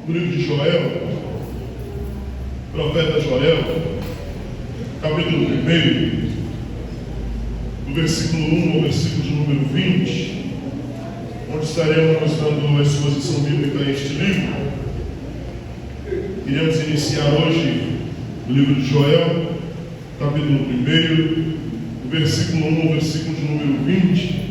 no livro de Joel, profeta Joel, capítulo 1, do versículo 1 ao versículo de número 20, onde estaremos dando a exposição bíblica a este livro. Iremos iniciar hoje o livro de Joel, capítulo 1, do versículo 1 ao versículo de número 20.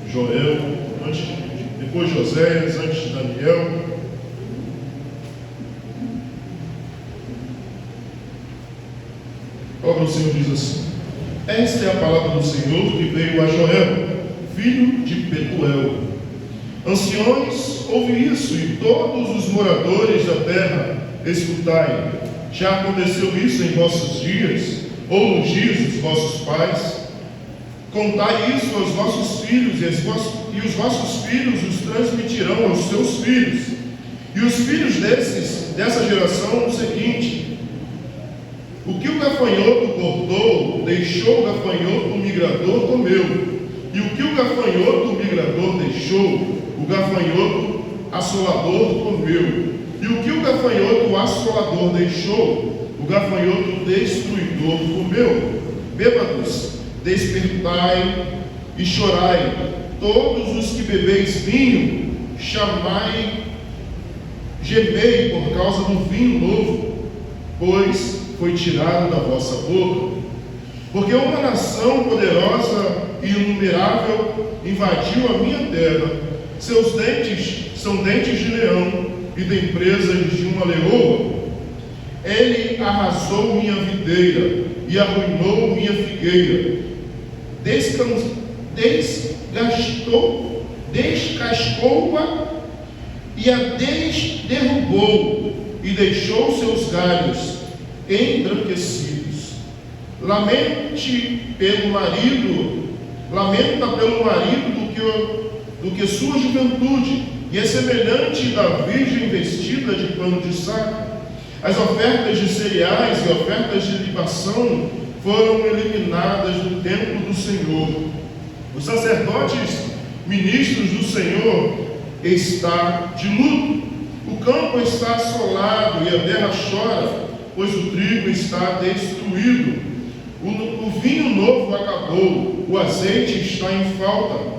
Joel, depois Joséias, antes de Daniel. A palavra do Senhor diz assim: esta é a palavra do Senhor que veio a Joel, filho de Petuel. Anciões, ouve isso, e todos os moradores da terra, escutai. Já aconteceu isso em vossos dias, ou nos dias dos vossos pais? Contai isso aos vossos filhos, e os vossos filhos os transmitirão aos seus filhos. E os filhos dessa geração o seguinte: o que o gafanhoto cortou, deixou o gafanhoto migrador comeu. E o que o gafanhoto migrador deixou, o gafanhoto assolador comeu. E o que o gafanhoto assolador deixou, o gafanhoto destruidor comeu. Bêbados, despertai e chorai, todos os que bebeis vinho, chamai, gemei por causa do vinho novo, pois foi tirado da vossa boca. Porque uma nação poderosa e inumerável invadiu a minha terra. Seus dentes são dentes de leão e tem presas de uma leoa. Ele arrasou minha videira e arruinou minha figueira. Descascou-a e a derrubou e deixou seus galhos embranquecidos. Lamenta pelo marido do que sua juventude, e é semelhante da virgem vestida de pano de saco. As ofertas de cereais e ofertas de libação foram eliminadas do templo do Senhor. Os sacerdotes, ministros do Senhor, está de luto. O campo está assolado e a terra chora, pois o trigo está destruído. O vinho novo acabou, o azeite está em falta.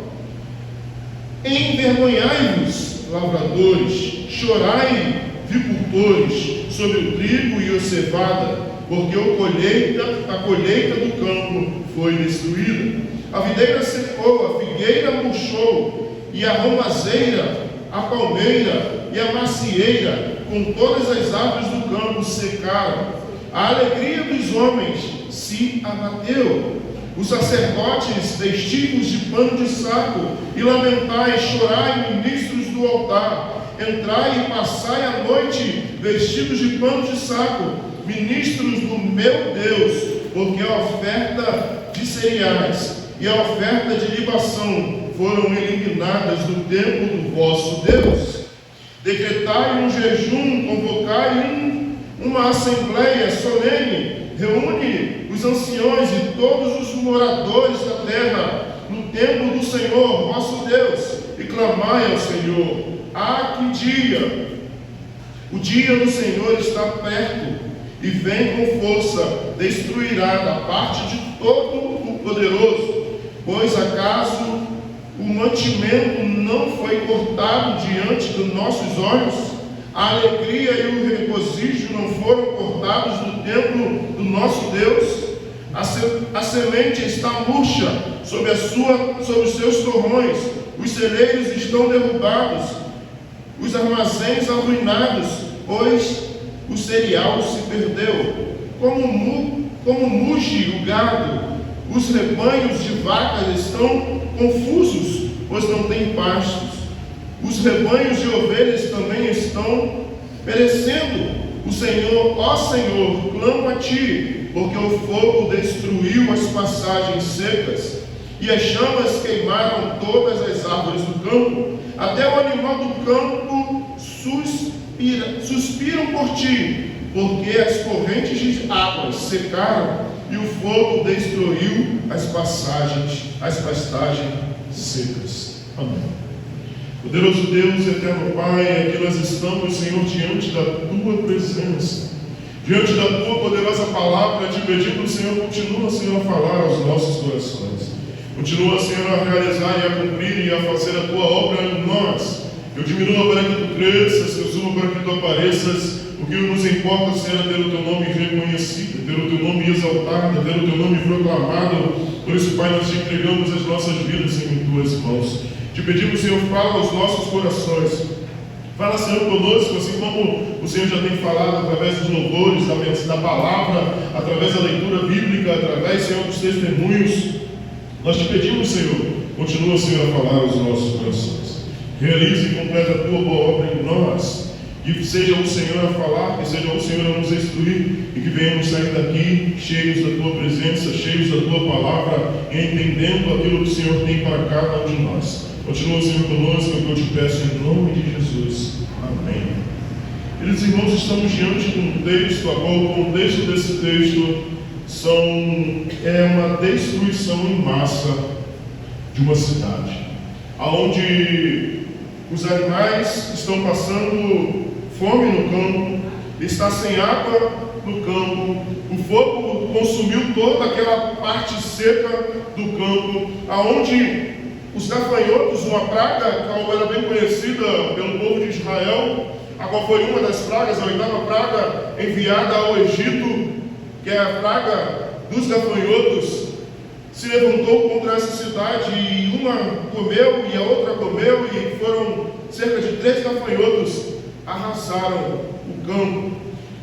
Envergonhai-vos, lavradores, chorai, vicultores, sobre o trigo e a cevada, porque a colheita do campo foi destruída. A videira secou, a figueira murchou, e a romazeira, a palmeira e a macieira, com todas as árvores do campo secaram. A alegria dos homens se abateu. Os sacerdotes, vestidos de pano de saco, e lamentai, chorai, ministros do altar. Entrai e passai a noite, vestidos de pano de saco, ministros do meu Deus, porque a oferta de cereais e a oferta de libação foram eliminadas do templo do vosso Deus. Decretai um jejum, convocai uma assembleia solene, reúne os anciões e todos os moradores da terra no templo do Senhor, vosso Deus, e clamai ao Senhor. Ah, que dia! O dia do Senhor está perto, e vem com força, destruirá da parte de todo o poderoso. Pois acaso o mantimento não foi cortado diante dos nossos olhos? A alegria e o regozijo não foram cortados do templo do nosso Deus? A semente está murcha sobre os seus torrões, os celeiros estão derrubados, os armazéns arruinados, pois o cereal se perdeu. Como muge o gado, os rebanhos de vacas estão confusos, pois não têm pastos. Os rebanhos de ovelhas também estão perecendo. O Senhor, ó Senhor, clamo a Ti, porque o fogo destruiu as passagens secas, e as chamas queimaram todas as árvores do campo. Até o animal do campo suspiram por ti, porque as correntes de águas secaram e o fogo destruiu as pastagens secas. Amém. Poderoso Deus, eterno Pai, aqui nós estamos, Senhor, diante da Tua presença, diante da Tua poderosa palavra, te pedindo, Senhor, continua, Senhor, a falar aos nossos corações. Continua, Senhor, a realizar e a cumprir e a fazer a Tua obra em nós. Eu diminua para que Tu cresças, que eu suba para que Tu apareças. O que nos importa, Senhor, é ter o Teu nome reconhecido, ter o Teu nome exaltado, ter o Teu nome proclamado. Por isso, Pai, nós te entregamos as nossas vidas em Tuas mãos. Te pedimos, Senhor, fala aos nossos corações. Fala, Senhor, conosco, assim como o Senhor já tem falado através dos louvores, da palavra, através da leitura bíblica, através, Senhor, dos testemunhos. Nós te pedimos, Senhor, continua, Senhor, a falar aos nossos corações. Realize e complete a Tua boa obra em nós. Que seja o Senhor a falar, que seja o Senhor a nos instruir e que venhamos sair daqui cheios da Tua presença, cheios da Tua palavra, entendendo aquilo que o Senhor tem para cada um de nós. Continua, Senhor, conosco, é o que eu te peço em nome de Jesus. Amém. Queridos irmãos, estamos diante de um texto, a qual o contexto desse texto é uma destruição em massa de uma cidade, onde os animais estão passando fome no campo, está sem água no campo, o fogo consumiu toda aquela parte seca do campo, aonde os gafanhotos, uma praga que era bem conhecida pelo povo de Israel, a qual foi uma das pragas, a 8ª praga enviada ao Egito, que é a praga dos gafanhotos, se levantou contra essa cidade e uma comeu e a outra comeu e foram cerca de 3 gafanhotos arrasaram o campo.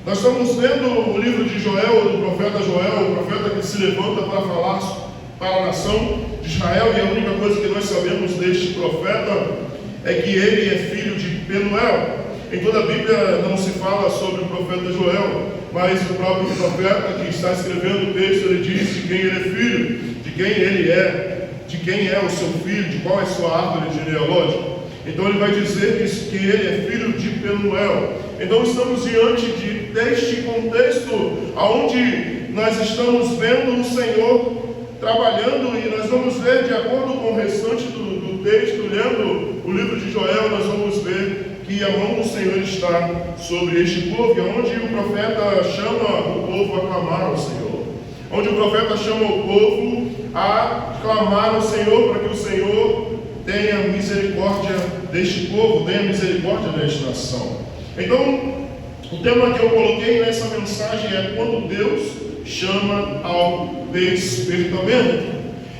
Nós estamos vendo o livro de Joel, do profeta Joel, o profeta que se levanta para falar para a nação de Israel, e a única coisa que nós sabemos deste profeta é que ele é filho de Penuel. Em toda a Bíblia não se fala sobre o profeta Joel, mas o próprio profeta que está escrevendo o texto, ele diz de quem ele é filho, de quem ele é, de quem é o seu filho, de qual é a sua árvore genealógica. Então ele vai dizer que ele é filho de Penuel. Então estamos diante deste contexto onde nós estamos vendo o Senhor trabalhando, e nós vamos ver, de acordo com o restante do texto, lendo o livro de Joel, nós vamos ver que a mão do Senhor está sobre este povo, e onde o profeta chama o povo a clamar ao Senhor, onde o profeta chama o povo a clamar ao Senhor, para que o Senhor tenha misericórdia deste povo, tenha misericórdia desta nação. Então, o tema que eu coloquei nessa mensagem é quando Deus chama ao despertamento.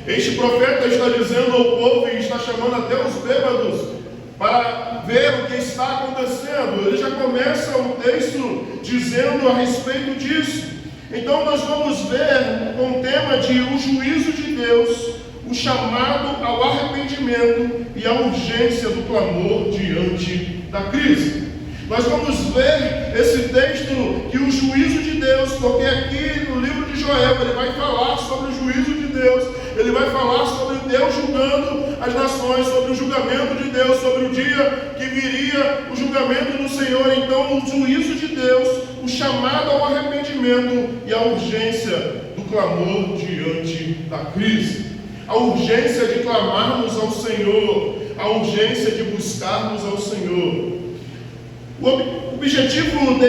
Este profeta está dizendo ao povo e está chamando até os bêbados para ver o que está acontecendo. Ele já começa o texto dizendo a respeito disso. Então nós vamos ver com o tema de o juízo de Deus, o chamado ao arrependimento e a urgência do clamor diante da crise. Nós vamos ver esse texto que o juízo de Deus, porque aqui no livro de Joel ele vai falar sobre o juízo de Deus, ele vai falar sobre Deus julgando as nações, sobre o julgamento de Deus, sobre o dia que viria o julgamento do Senhor. Então o juízo de Deus, o chamado ao arrependimento e a urgência do clamor diante da crise. A urgência de clamarmos ao Senhor, a urgência de buscarmos ao Senhor. O objetivo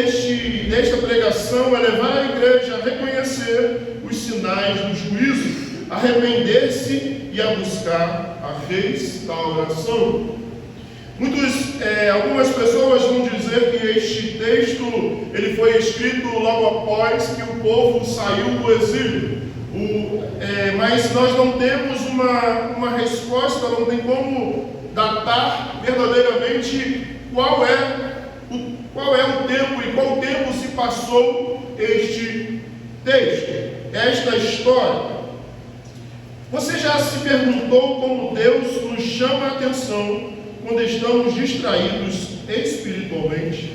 desta pregação é levar a igreja a reconhecer os sinais do juízo, a arrepender-se e a buscar a restauração. Algumas pessoas vão dizer que este texto ele foi escrito logo após que o povo saiu do exílio. Mas nós não temos uma resposta, não tem como datar verdadeiramente qual é o tempo e qual tempo se passou este texto, esta história. Você já se perguntou como Deus nos chama a atenção quando estamos distraídos espiritualmente?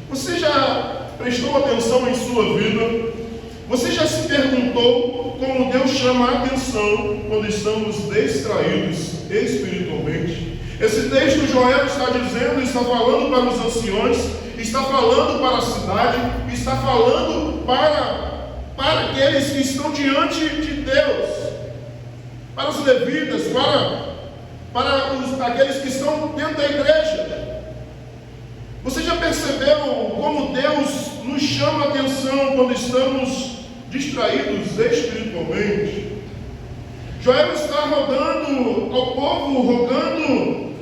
Você já prestou atenção em sua vida? Você já se perguntou como Deus chama a atenção quando estamos distraídos espiritualmente? Esse texto Joel está dizendo, está falando para os anciões, está falando para a cidade, está falando para aqueles que estão diante de Deus, para os levitas, para aqueles que estão dentro da igreja. Você já percebeu como Deus nos chama a atenção quando estamos distraídos espiritualmente? Joel está rogando ao povo, rogando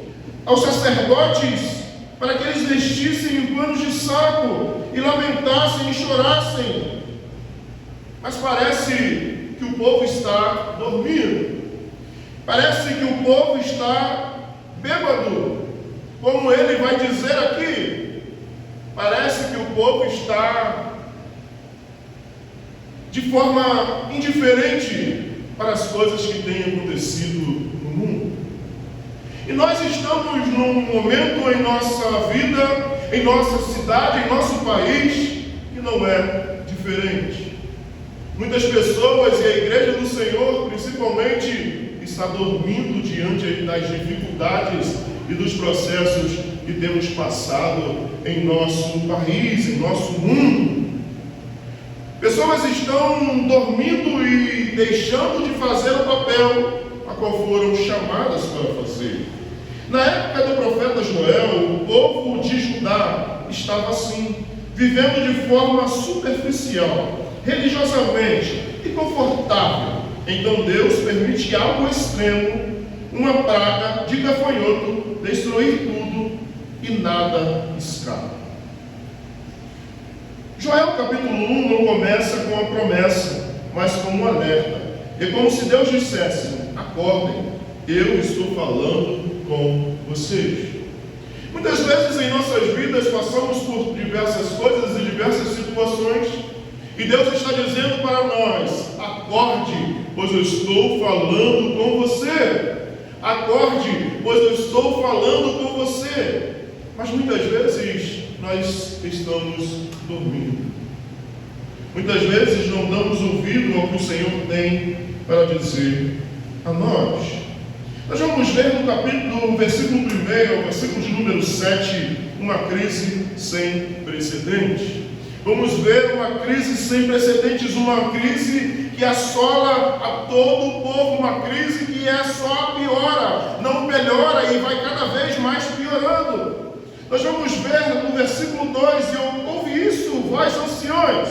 aos sacerdotes para que eles vestissem panos de saco e lamentassem e chorassem. Mas parece que o povo está dormindo. Parece que o povo está bêbado, como ele vai dizer aqui. Parece que o povo está de forma indiferente para as coisas que têm acontecido no mundo. E nós estamos num momento em nossa vida, em nossa cidade, em nosso país, que não é diferente. Muitas pessoas, e a igreja do Senhor principalmente, está dormindo diante das dificuldades e dos processos que temos passado em nosso país, em nosso mundo. Pessoas estão dormindo e deixando de fazer o papel a qual foram chamadas para fazer. Na época do profeta Joel, o povo de Judá estava assim, vivendo de forma superficial, religiosamente e confortável. Então Deus permite algo extremo, uma praga de gafanhoto, destruir tudo e nada escapa. Joel capítulo 1 não começa com uma promessa, mas com um alerta. É como se Deus dissesse: acordem, eu estou falando com vocês. Muitas vezes em nossas vidas passamos por diversas coisas e diversas situações, e Deus está dizendo para nós: acorde, pois eu estou falando com você. Acorde, pois eu estou falando com você. Mas muitas vezes nós estamos dormindo. Muitas vezes não damos ouvido ao que o Senhor tem para dizer a nós. Nós vamos ver no versículo 1, ao versículo de número 7, uma crise sem precedentes. Vamos ver uma crise sem precedentes, uma crise que assola a todo o povo, uma crise que só piora, não melhora e vai cada vez mais piorando. Nós vamos ver no versículo 2, ouve isso, vós anciões.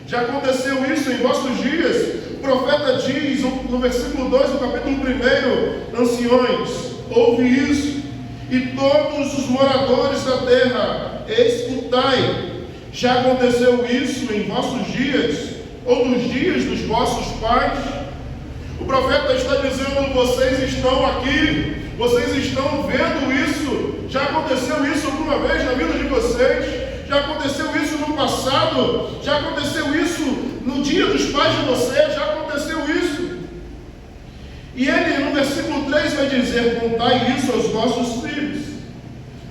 Já aconteceu isso em vossos dias. O profeta diz no versículo 2 do capítulo 1, anciões, ouve isso. E todos os moradores da terra, escutai. Já aconteceu isso em vossos dias, ou nos dias dos vossos pais? O profeta está dizendo: vocês estão aqui, vocês estão vendo isso. Já aconteceu isso alguma vez na vida de vocês? Já aconteceu isso no passado? Já aconteceu isso no dia dos pais de vocês? Já aconteceu isso? E ele no versículo 3 vai dizer: contai isso aos vossos filhos.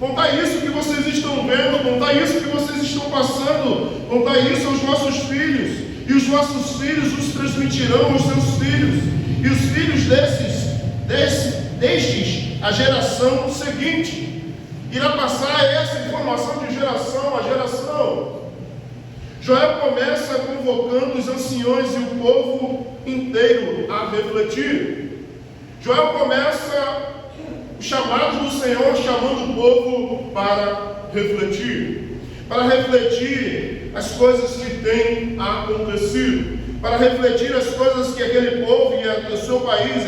Contai isso que vocês estão vendo, contai isso que vocês estão passando, contai isso aos vossos filhos, e os vossos filhos os transmitirão aos seus filhos, e os filhos destes a geração seguinte. Irá passar essa informação de geração a geração. Joel começa convocando os anciões e o povo inteiro a refletir. Joel começa o chamado do Senhor, chamando o povo para refletir as coisas que têm acontecido, para refletir as coisas que aquele povo e o seu país,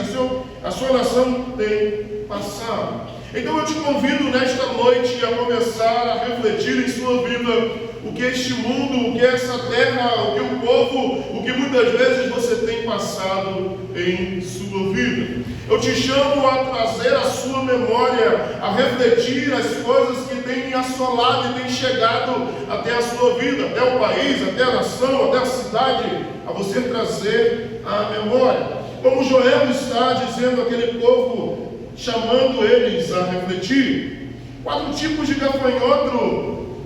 a sua nação tem passado. Então eu te convido nesta noite a começar a refletir em sua vida o que este mundo, o que essa terra, o que o povo, o que muitas vezes você tem passado em sua vida. Eu te chamo a trazer a sua memória, a refletir as coisas que têm assolado e têm chegado até a sua vida, até o país, até a nação, até a cidade, a você trazer a memória. Como Joel está dizendo àquele povo, chamando eles a refletir. 4 tipos de gafanhoto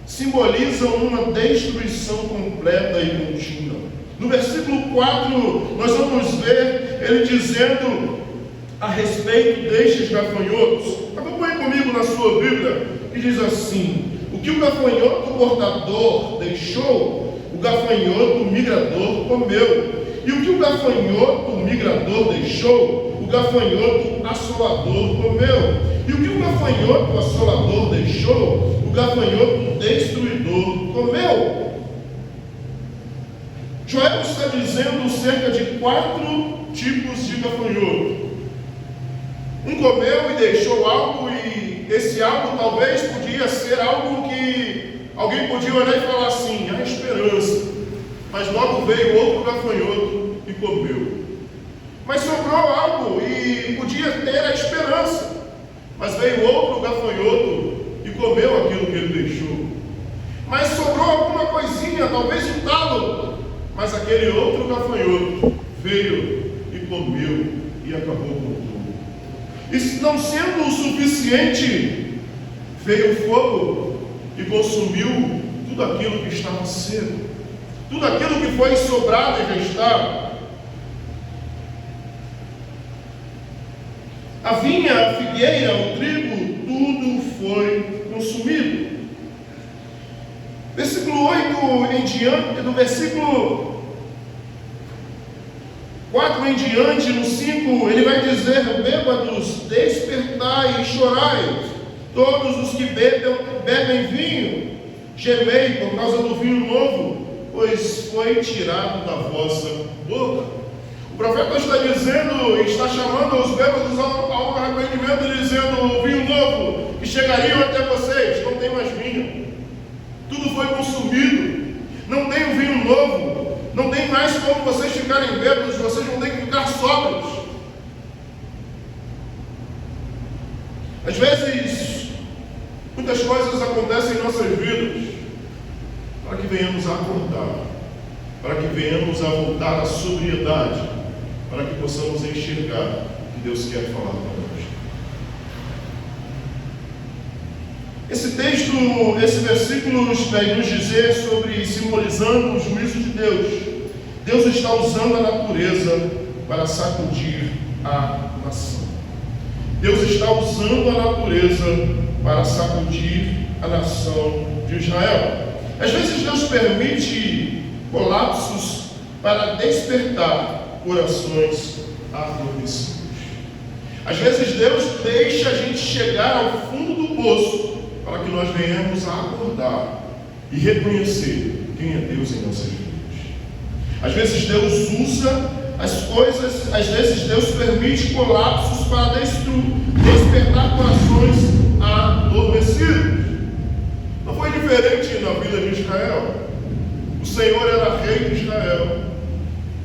simbolizam uma destruição completa e contínua. No versículo 4, nós vamos ver ele dizendo a respeito destes gafanhotos. Acompanhe comigo na sua Bíblia, que diz assim: o O que o gafanhoto portador deixou, o gafanhoto migrador comeu. E o que o gafanhoto migrador deixou, o gafanhoto assolador comeu. E o que o gafanhoto assolador deixou, o gafanhoto destruidor comeu. Joel está dizendo cerca de 4 tipos de gafanhoto. Um comeu e deixou algo, e esse algo talvez podia ser algo que alguém podia olhar e falar assim: há esperança. Mas logo veio outro gafanhoto e comeu. Mas sobrou algo e podia ter a esperança. Mas veio outro gafanhoto e comeu aquilo que ele deixou. Mas sobrou alguma coisinha, talvez um talo. Mas aquele outro gafanhoto veio e comeu e acabou com tudo. E não sendo o suficiente, veio o fogo e consumiu tudo aquilo que estava seco. Tudo aquilo que foi sobrado e restado. A vinha, a figueira, o trigo, tudo foi consumido. Versículo 8 em diante, do versículo 4 em diante, no 5, ele vai dizer: bêbados, despertai e chorai, todos os que bebem vinho, gemei por causa do vinho novo, pois foi tirado da vossa boca. O profeta está dizendo, está chamando os bêbados ao arrependimento, dizendo: o vinho novo que chegariam até vocês, não tem mais vinho, tudo foi consumido, não tem um vinho novo, não tem mais como vocês ficarem bêbados, vocês vão ter que ficar sóbrios. Às vezes, muitas coisas acontecem em nossas vidas para que venhamos a acordar, para que venhamos a voltar à sobriedade, para que possamos enxergar o que Deus quer falar conosco. Esse texto, esse versículo vai nos dizer sobre, simbolizando o juízo de Deus. Deus está usando a natureza para sacudir a nação. Deus está usando a natureza para sacudir a nação de Israel. Às vezes Deus permite colapsos para despertar corações adormecidos. Às vezes Deus deixa a gente chegar ao fundo do poço para que nós venhamos a acordar e reconhecer quem é Deus em nossas vidas. Às vezes Deus usa as coisas, às vezes Deus permite colapsos para despertar corações adormecidos. Não foi diferente na vida de Israel. O Senhor era rei de Israel,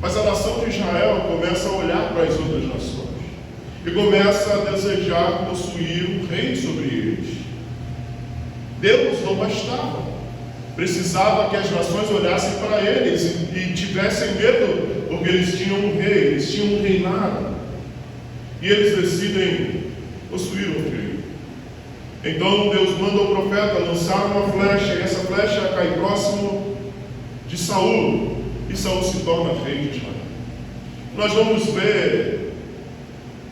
mas a nação de Israel começa a olhar para as outras nações e começa a desejar possuir um rei sobre eles. Deus não bastava, precisava que as nações olhassem para eles e tivessem medo, porque eles tinham um rei, eles tinham um reinado, e eles decidem possuir um rei. Então Deus manda o profeta lançar uma flecha, e essa flecha cai próximo de Saul, e Saul se torna rei de Israel. Nós vamos ver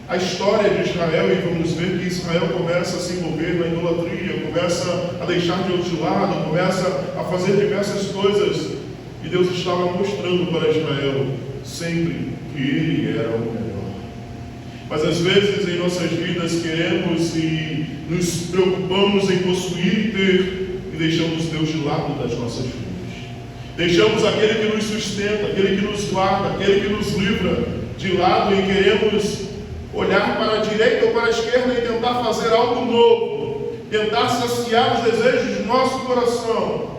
a história de Israel e vamos ver que Israel começa a se envolver na idolatria, começa a deixar Deus de lado, começa a fazer diversas coisas, e Deus estava mostrando para Israel sempre que ele era o melhor. Mas às vezes em nossas vidas queremos e nos preocupamos em possuir e ter, e deixamos Deus de lado das nossas vidas. Deixamos aquele que nos sustenta, aquele que nos guarda, aquele que nos livra de lado, e queremos olhar para a direita ou para a esquerda e tentar fazer algo novo, tentar saciar os desejos do nosso coração.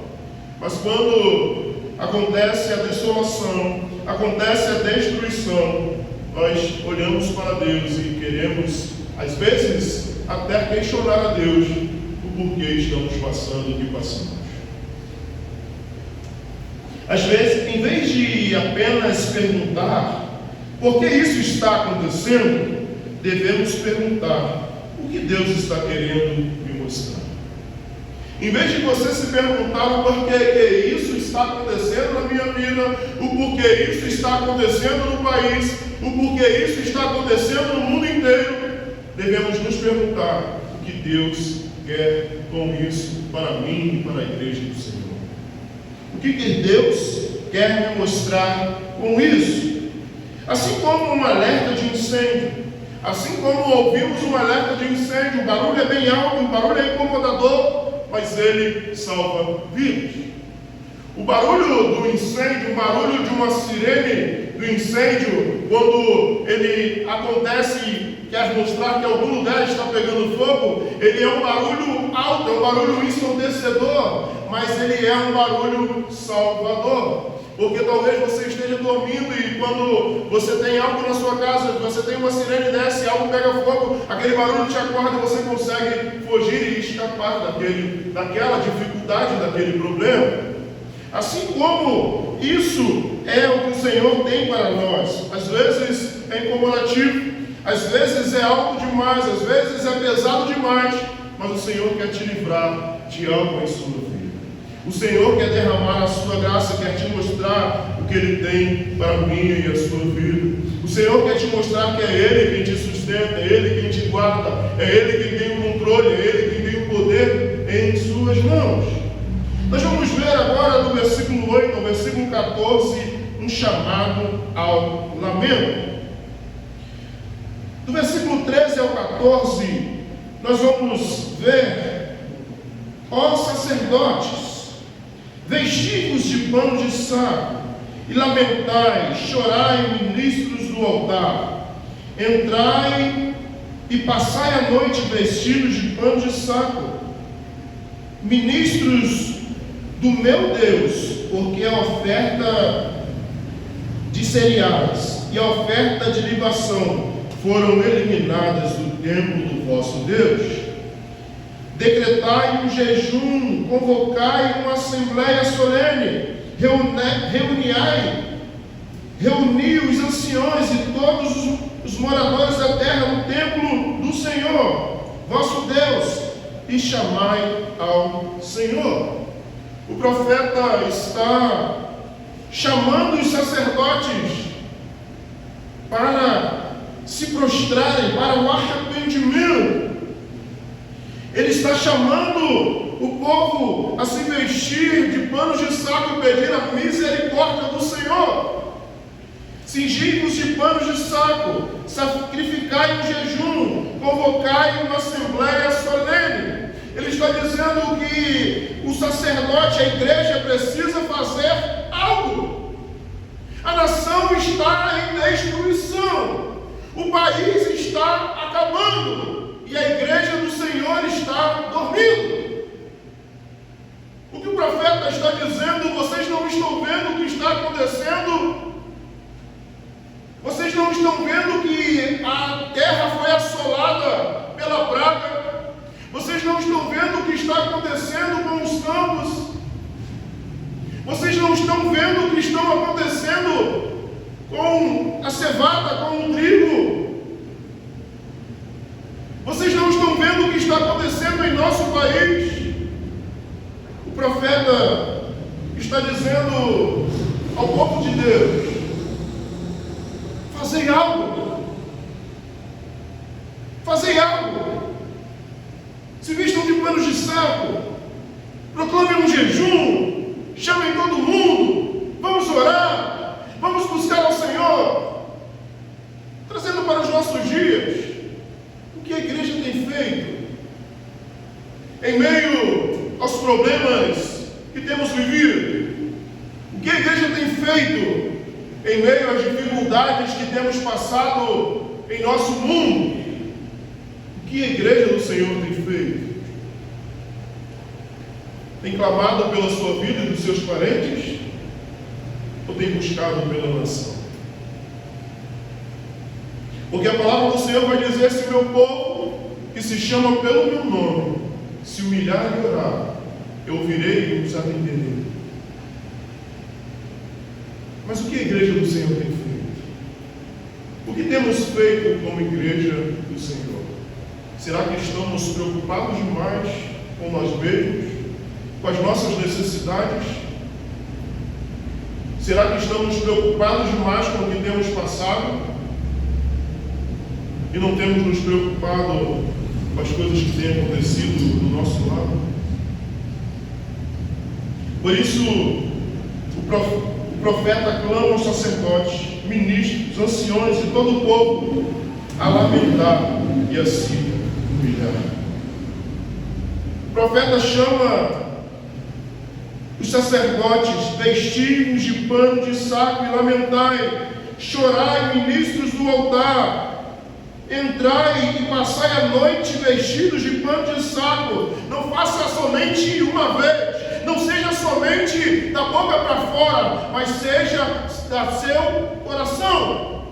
Mas quando acontece a desolação, acontece a destruição, nós olhamos para Deus e queremos, às vezes, até questionar a Deus o porquê estamos passando o que passamos. Às vezes, em vez de apenas perguntar por que isso está acontecendo, devemos perguntar: o que Deus está querendo me mostrar? Em vez de você se perguntar o porquê que isso está acontecendo na minha vida, o porquê isso está acontecendo no país, o porquê isso está acontecendo no mundo inteiro, devemos nos perguntar o que Deus quer com isso para mim e para a igreja do Senhor. O que Deus quer me mostrar com isso? Assim como um alerta de incêndio, assim como ouvimos um alerta de incêndio, o barulho é bem alto, o barulho é incomodador, mas ele salva vidas. O barulho do incêndio, o barulho de uma sirene do incêndio, quando ele acontece e quer mostrar que algum lugar está pegando fogo, ele é um barulho alto, é um barulho ensurdecedor, mas ele é um barulho salvador. Porque talvez você esteja dormindo e quando você tem algo na sua casa, você tem uma sirene dessa e algo pega fogo, aquele barulho te acorda e você consegue fugir e escapar daquela dificuldade, daquele problema. Assim como isso é o que o Senhor tem para nós. Às vezes é incomodativo, às vezes é alto demais, às vezes é pesado demais, mas o Senhor quer te livrar de algo em sua vida. O Senhor quer derramar a sua graça, quer te mostrar o que Ele tem para mim e a sua vida. O Senhor quer te mostrar que é Ele quem te sustenta, é Ele quem te guarda, é Ele quem tem o controle, é Ele quem tem o poder em suas mãos. Nós vamos ver agora do versículo 8 ao versículo 14 um chamado ao lamento. Do versículo 13 ao 14 nós vamos ver: ó sacerdotes, vestivos de pano de saco, e lamentai, chorai, ministros do altar, entrai e passai a noite vestidos de pano de saco, ministros do meu Deus, porque a oferta de cereais e a oferta de libação foram eliminadas do templo do vosso Deus. Decretai um jejum, convocai uma assembleia solene, reuni os anciões e todos os moradores da terra no templo do Senhor, vosso Deus, e chamai ao Senhor. O profeta está chamando os sacerdotes para se prostrarem, para o arrependimento. Ele está chamando o povo a se vestir de panos de saco e pedir a misericórdia do Senhor. Cingivos de panos de saco, sacrificai um jejum, convocai uma assembleia solene. Ele está dizendo que o sacerdote, a igreja, precisa fazer algo. A nação está em destruição. O país está acabando. E a igreja do Senhor está dormindo. O que o profeta está dizendo: vocês não estão vendo o que está acontecendo? Vocês não estão vendo que a terra foi assolada pela praga? Vocês não estão vendo o que está acontecendo com os campos? Vocês não estão vendo o que está acontecendo com a cevada, com o trigo? Vocês não estão vendo o que está acontecendo em nosso país? O profeta está dizendo ao povo de Deus: fazei algo. Fazei algo. Se vistam de panos de saco. Proclamem um jejum. Chamem todo mundo. Vamos orar. Vamos buscar ao Senhor. Trazendo para os nossos dias o que a igreja tem feito em meio aos problemas que temos vivido, o que a igreja tem feito em meio às dificuldades que temos passado em nosso mundo, o que a igreja do Senhor tem feito? Tem clamado pela sua vida e dos seus parentes, ou tem buscado pela nação? Porque a palavra do Senhor vai dizer: se meu povo, que se chama pelo meu nome, se humilhar e orar, eu ouvirei e os atenderei. Mas o que a igreja do Senhor tem feito? O que temos feito como igreja do Senhor? Será que estamos preocupados demais com nós mesmos, com as nossas necessidades? Será que estamos preocupados demais com o que temos passado? E não temos nos preocupado com as coisas que têm acontecido do nosso lado? Por isso, o profeta clama aos sacerdotes, ministros, anciões e todo o povo a lamentar e a se humilhar. O profeta chama os sacerdotes, vestivos de pano de saco, e lamentai, chorai, ministros do altar, entrai e passai a noite vestidos de pano de saco. Não faça somente uma vez, não seja somente da boca para fora, mas seja da seu coração.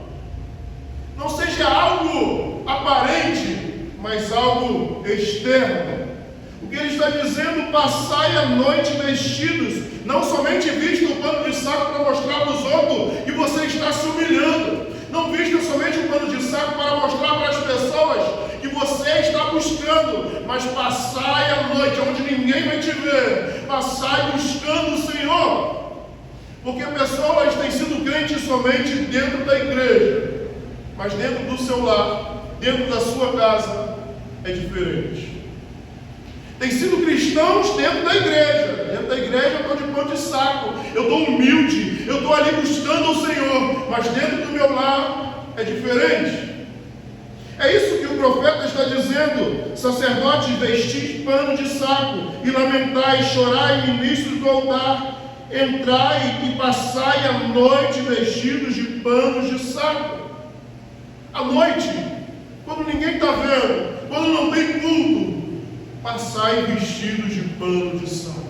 Não seja algo aparente, mas algo externo. O que ele está dizendo: passai a noite vestidos, não somente vista o pano de saco para mostrar para os outros que você está se humilhando. Não vista somente o pano de saco para mostrar para as pessoas que você está buscando, mas passai a noite onde ninguém vai te ver. Passai buscando o Senhor. Porque pessoas têm sido crentes somente dentro da igreja, mas dentro do seu lar, dentro da sua casa, é diferente. Tem sido cristãos dentro da igreja. Dentro da igreja eu estou de pano de saco, eu estou humilde, eu estou ali buscando o Senhor, mas dentro do meu lar é diferente. É isso que o profeta está dizendo: sacerdotes, vestis pano de saco, e lamentai, chorai, ministros do altar, entrai e passai a noite vestidos de panos de saco. À noite, quando ninguém está vendo, quando não tem culto, passai vestidos de pano de saco.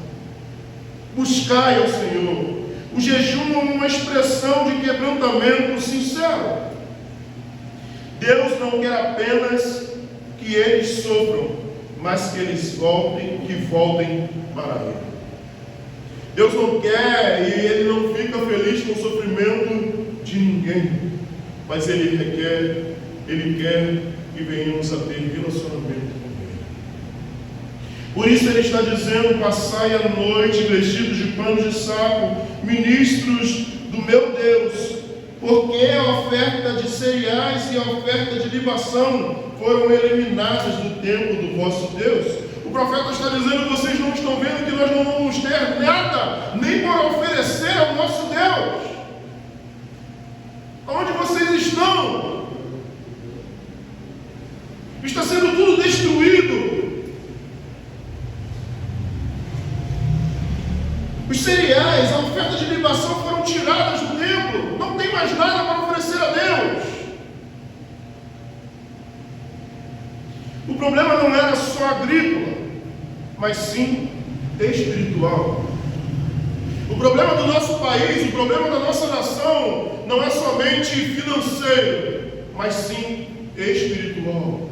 Buscai ao Senhor. O jejum é uma expressão de quebrantamento sincero. Deus não quer apenas que eles sofram, mas que eles voltem para Ele. Deus não quer e Ele não fica feliz com o sofrimento de ninguém, mas Ele quer que venhamos a ter relacionamento com Ele. Por isso Ele está dizendo: passai a noite vestidos de pano de saco, ministros do meu Deus, porque a oferta de cereais e a oferta de libação foram eliminadas do templo do vosso Deus. O profeta está dizendo: vocês não estão vendo que nós não vamos ter nada, nem para oferecer ao nosso Deus? Onde vocês estão? Está sendo tudo destruído. Os cereais, a oferta de libação foram tiradas do templo. Não tem mais nada para oferecer a Deus. O problema não era só agrícola, mas sim espiritual. O problema do nosso país, o problema da nossa nação, não é somente financeiro, mas sim espiritual.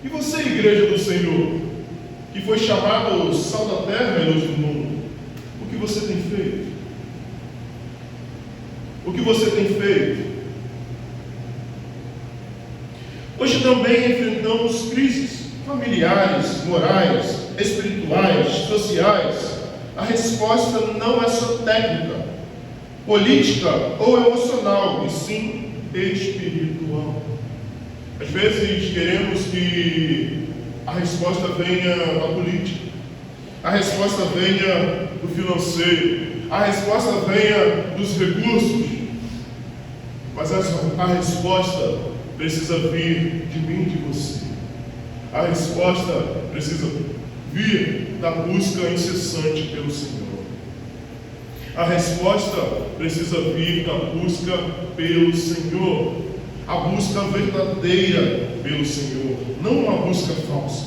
E você, igreja do Senhor, que foi chamado sal da terra e luz do mundo, o que você tem feito? O que você tem feito? Hoje também enfrentamos crises familiares, morais, espirituais, sociais. A resposta não é só técnica, política ou emocional, e sim espiritual. Às vezes queremos que a resposta venha da política, a resposta venha do financeiro, a resposta venha dos recursos, mas a resposta precisa vir de mim e de você. A resposta precisa vir da busca incessante pelo Senhor. A resposta precisa vir da busca pelo Senhor. A busca verdadeira pelo Senhor, não uma busca falsa,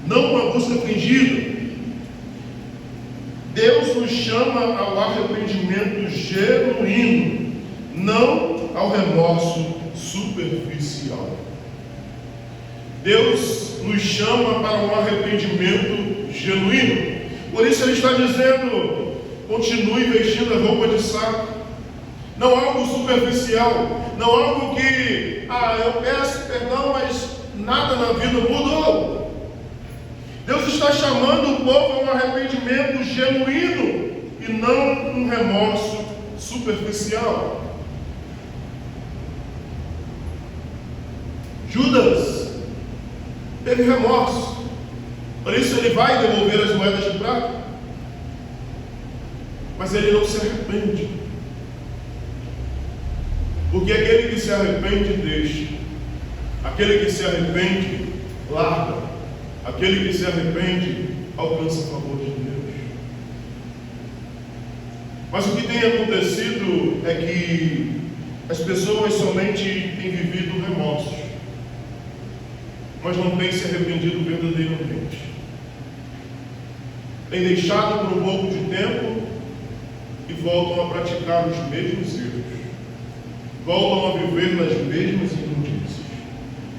não uma busca fingida. Deus nos chama ao arrependimento genuíno, não ao remorso superficial. Deus nos chama para um arrependimento genuíno. Por isso Ele está dizendo: continue vestindo a roupa de saco. Não algo superficial, não algo que, eu peço perdão, mas nada na vida mudou. Deus está chamando o povo a um arrependimento genuíno e não um remorso superficial. Judas teve remorso Por isso ele vai devolver as moedas de prata, mas ele não se arrepende, porque aquele que se arrepende deixa, aquele que se arrepende larga, aquele que se arrepende alcança o favor de Deus. Mas o que tem acontecido é que as pessoas somente têm vivido remorsos, mas não têm se arrependido verdadeiramente. Têm deixado por um pouco de tempo e voltam a praticar os mesmos erros, voltam a viver nas mesmas imundícias,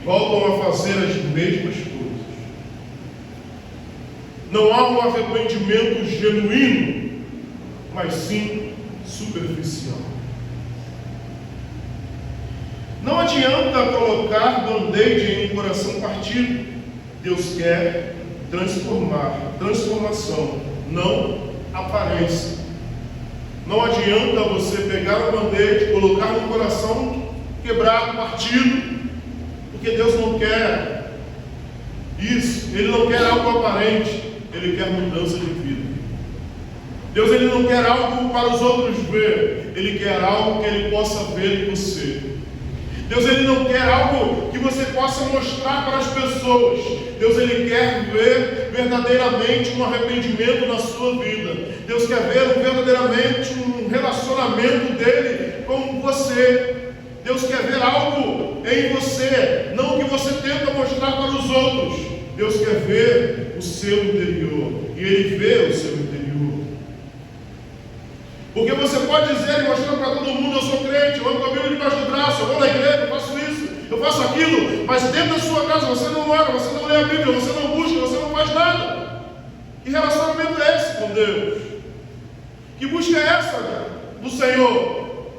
voltam a fazer as mesmas coisas. Não há um arrependimento genuíno, mas sim superficial. Não adianta colocar band-aid em um coração partido. Deus quer transformação, não aparência. Não adianta você pegar o band-aid, colocar no coração quebrado, partido, porque Deus não quer isso. Ele não quer algo aparente, Ele quer mudança de vida. Deus, Ele não quer algo para os outros ver, Ele quer algo que Ele possa ver em você. Deus, Ele não quer algo que você possa mostrar para as pessoas. Deus, Ele quer ver verdadeiramente um arrependimento na sua vida. Deus quer ver verdadeiramente um relacionamento dEle com você. Deus quer ver algo em você, não que você tenta mostrar para os outros. Deus quer ver o seu interior, e Ele vê o seu interior. Porque você pode dizer e mostrar para todo mundo: eu sou crente, eu ando com a Bíblia debaixo do braço, eu vou na igreja, eu faço isso, eu faço aquilo, mas dentro da sua casa você não ora, você não lê a Bíblia, você não busca, você não faz nada. Que relacionamento é esse com Deus? Que busca é essa do Senhor?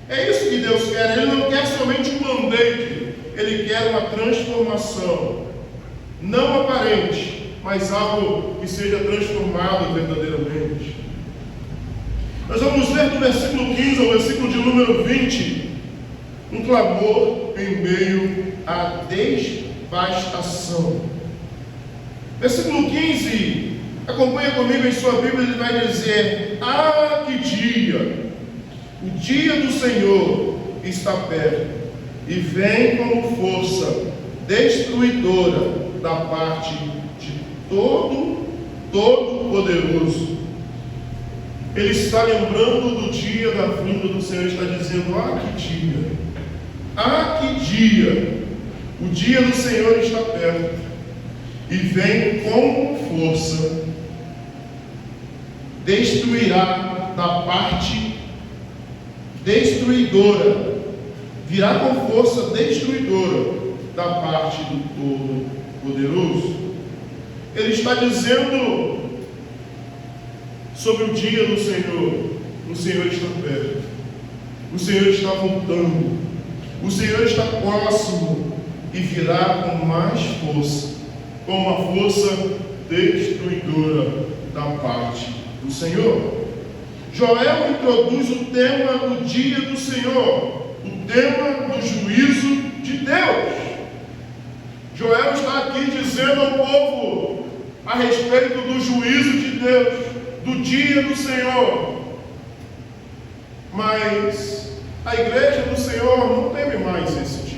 É isso que Deus quer. Ele não quer somente um band-aid, Ele quer uma transformação, não aparente, mas algo que seja transformado verdadeiramente. Nós vamos ler do versículo 15 ao versículo de número 20, um clamor em meio à devastação. Versículo 15, acompanha comigo em sua Bíblia, ele vai dizer: ah, que dia! O dia do Senhor está perto, e vem como força destruidora da parte de Todo-Poderoso. Ele está lembrando do dia da vinda do Senhor, está dizendo: ah, que dia! Ah, que dia! O dia do Senhor está perto, e vem com força, destruirá da parte destruidora, virá com força destruidora da parte do Todo-Poderoso. Ele está dizendo sobre o dia do Senhor: o Senhor está perto, o Senhor está voltando, o Senhor está próximo e virá com mais força, com uma força destruidora da parte do Senhor. Joel introduz o tema do dia do Senhor, o tema do juízo de Deus. Joel está aqui dizendo ao povo a respeito do juízo de Deus, do dia do Senhor. Mas a igreja do Senhor não teme mais esse dia.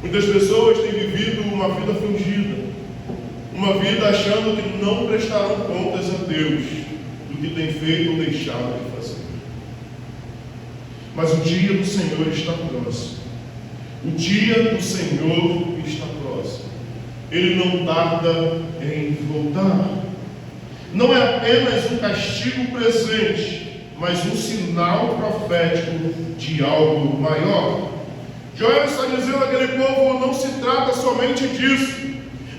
Muitas pessoas têm vivido uma vida fingida, uma vida achando que não prestarão contas a Deus do que tem feito ou deixado de fazer. Mas o dia do Senhor está próximo. O dia do Senhor está próximo. Ele não tarda em voltar. Não é apenas um castigo presente, mas um sinal profético de algo maior. Joel está dizendo àquele povo: não se trata somente disso.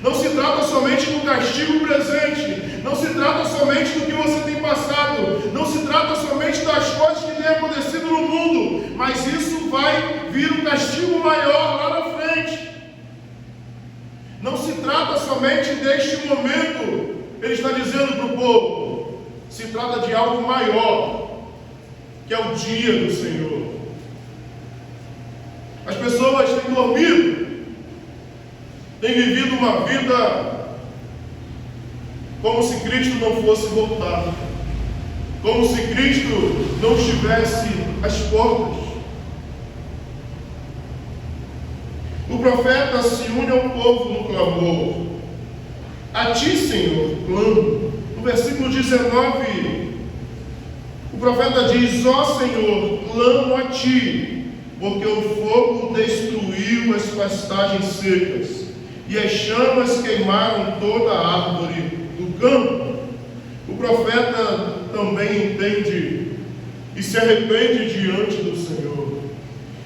Não se trata somente do castigo presente. Não se trata somente do que você tem passado. Não se trata somente das coisas que têm acontecido no mundo. Mas isso vai vir um castigo maior lá na frente. Não se trata somente deste momento. Ele está dizendo para o povo: se trata de algo maior, que é o dia do Senhor. As pessoas têm dormido, tem vivido uma vida como se Cristo não fosse voltar, como se Cristo não estivesse às portas. O profeta se une ao povo no clamor: a ti, Senhor, clamo. No versículo 19, o profeta diz: ó Senhor, clamo a ti, porque o fogo destruiu as pastagens secas, e as chamas queimaram toda a árvore do campo. O profeta também entende e se arrepende diante do Senhor.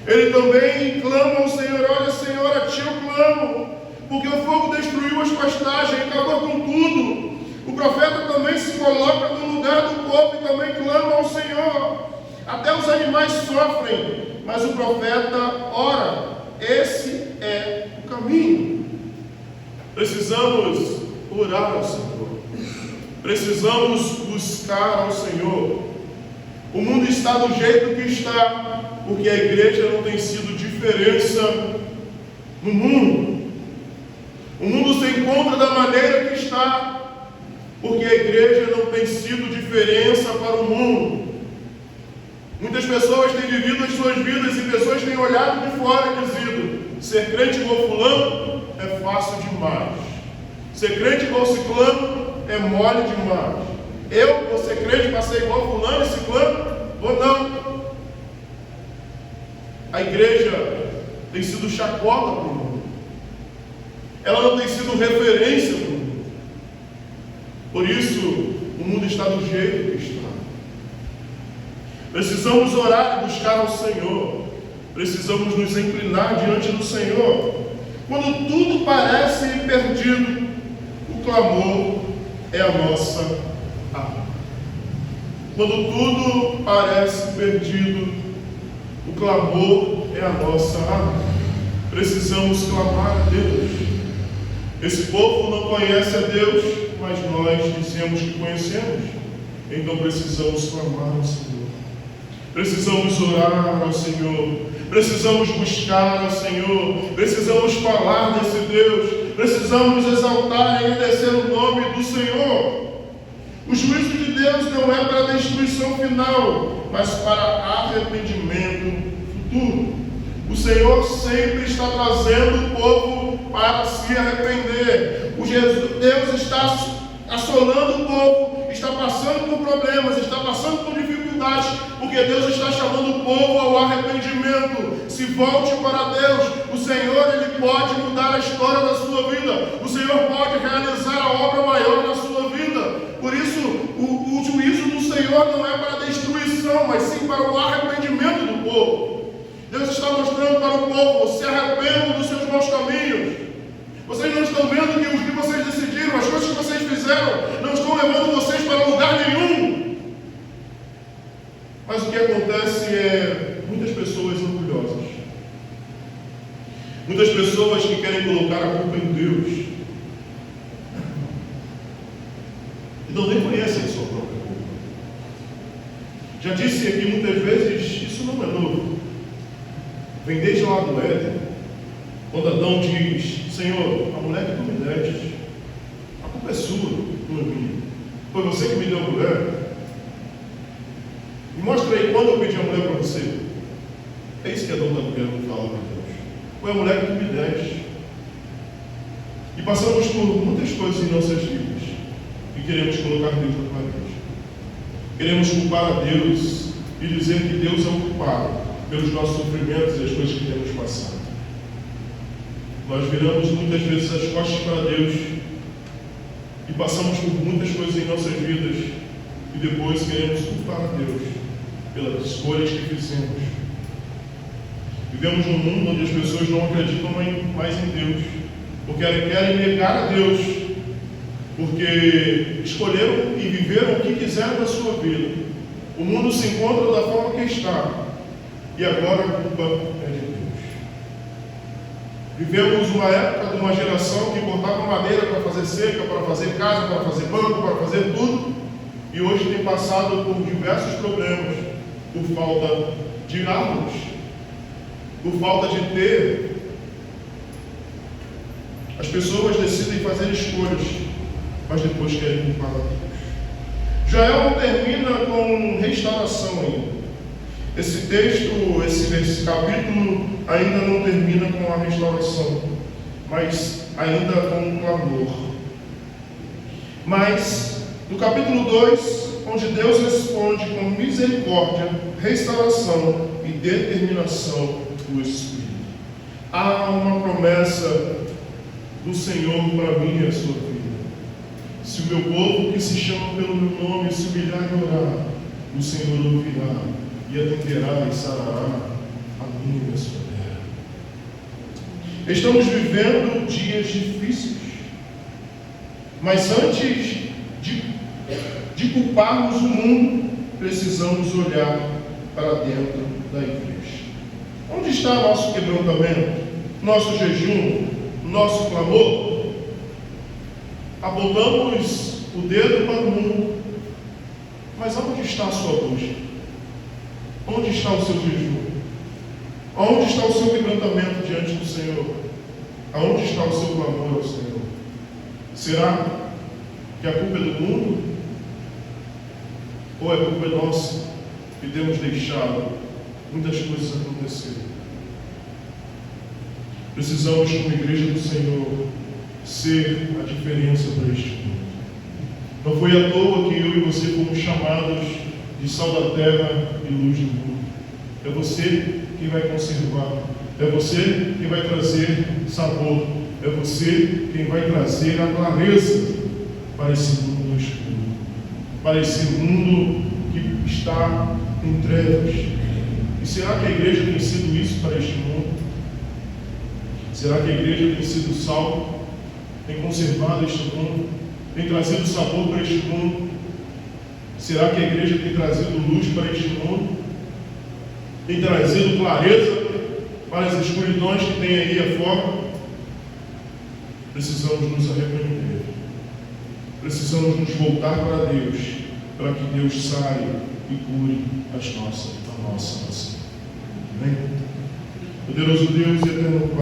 Ele também clama ao Senhor: olha, Senhor, a ti eu clamo, porque o fogo destruiu as pastagens, acabou com tudo. O profeta também se coloca no lugar do povo e também clama ao Senhor. Até os animais sofrem, mas o profeta ora. Esse é o caminho. Precisamos orar ao Senhor. Precisamos buscar ao Senhor. O mundo está do jeito que está, porque a igreja não tem sido diferença no mundo. O mundo se encontra da maneira que está, porque a igreja não tem sido diferença para o mundo. Muitas pessoas têm vivido as suas vidas e pessoas têm olhado de fora e dizido: ser crente igual fulano é fácil demais. Ser crente igual ciclano é mole demais. Eu vou ser crente para ser igual fulano e ciclano? Vou não. A igreja tem sido chacota para o mundo. Ela não tem sido referência para o mundo. Por isso, o mundo está do jeito que está. Precisamos orar e buscar ao Senhor. Precisamos nos inclinar diante do Senhor. Quando tudo parece perdido, o clamor é a nossa arma. Quando tudo parece perdido, o clamor é a nossa arma. Precisamos clamar a Deus. Esse povo não conhece a Deus, mas nós dizemos que conhecemos. Então precisamos clamar ao Senhor. Precisamos orar ao Senhor. Precisamos buscar ao Senhor. Precisamos falar desse Deus. Precisamos exaltar e agradecer o nome do Senhor. O juízo de Deus não é para a destruição final, mas para arrependimento futuro. O Senhor sempre está trazendo o povo para se arrepender. Deus está assolando o povo, está passando por problemas, está passando por dificuldades, porque Deus está chamando o povo ao arrependimento. Se volte para Deus. O Senhor, Ele pode mudar a história da sua vida. O Senhor pode realizar a obra maior na sua vida. Por isso, o juízo do Senhor não é para a destruição, mas sim para o arrependimento do povo. Deus está mostrando para o povo: se arrependam dos seus maus caminhos. Vocês não estão vendo que o que vocês decidiram, as coisas que vocês fizeram, não estão levando vocês para lugar nenhum. Mas o que acontece é muitas pessoas orgulhosas. Muitas pessoas que querem colocar a culpa em Deus. Então nem conhecem a sua própria culpa. Já disse aqui muitas vezes, isso não é novo. Vem desde lá do Éden, quando Adão diz: Senhor, a mulher que tu me deste, a culpa é sua, não é minha. Foi você que me deu a mulher. Me mostra aí quando eu pedi a mulher para você. É isso que Adão está querendo falar para Deus. Foi a mulher que tu me deste. E passamos por muitas coisas em nossas vidas e queremos colocar Deus na parede. Queremos culpar a Deus e dizer que Deus é o culpado pelos nossos sofrimentos e as coisas que temos passado. Nós viramos muitas vezes as costas para Deus e passamos por muitas coisas em nossas vidas e depois queremos culpar a Deus pelas escolhas que fizemos. Vivemos num mundo onde as pessoas não acreditam mais em Deus, porque elas querem negar a Deus, porque escolheram e viveram o que quiseram na sua vida. O mundo se encontra da forma que está. E agora a culpa é de Deus. Vivemos uma época de uma geração que cortava madeira para fazer cerca, para fazer casa, para fazer banco, para fazer tudo. E hoje tem passado por diversos problemas, por falta de árvores, por falta de ter As pessoas decidem fazer escolhas, mas depois querem culpar a Deus. Joel não termina com restauração ainda. Esse texto, esse capítulo ainda não termina com a restauração, mas ainda com um clamor. Mas no capítulo 2, onde Deus responde com misericórdia, restauração e determinação do Espírito. Há uma promessa do Senhor para mim e a sua vida. Se o meu povo que se chama pelo meu nome se humilhar e orar, o Senhor ouvirá e atenderá e sarará a minha e a sua terra. Estamos vivendo dias difíceis, mas antes de culparmos o mundo, precisamos olhar para dentro da igreja. Onde está nosso quebrantamento, nosso jejum, nosso clamor? Apontamos o dedo para o mundo, mas onde está a sua busca? Onde está o seu jejum? Onde está o seu quebrantamento diante do Senhor? Aonde está o seu clamor ao Senhor? Será que a culpa é do mundo? Ou é culpa nossa que temos deixado muitas coisas acontecerem? Precisamos, como igreja do Senhor, ser a diferença para este mundo. Não foi à toa que eu e você fomos chamados de sal da terra e luz do mundo. É você quem vai conservar, é você quem vai trazer sabor, é você quem vai trazer a clareza para esse mundo escuro, para esse mundo que está em trevas. E será que a igreja tem sido isso para este mundo? Será que a igreja tem sido sal, tem conservado este mundo, tem trazido sabor para este mundo? Será que a igreja tem trazido luz para este mundo? Tem trazido clareza para as escuridões que tem aí afora? Precisamos nos arrepender. Precisamos nos voltar para Deus, para que Deus saia e cure a nossa nação. Amém? Poderoso Deus e eterno Pai,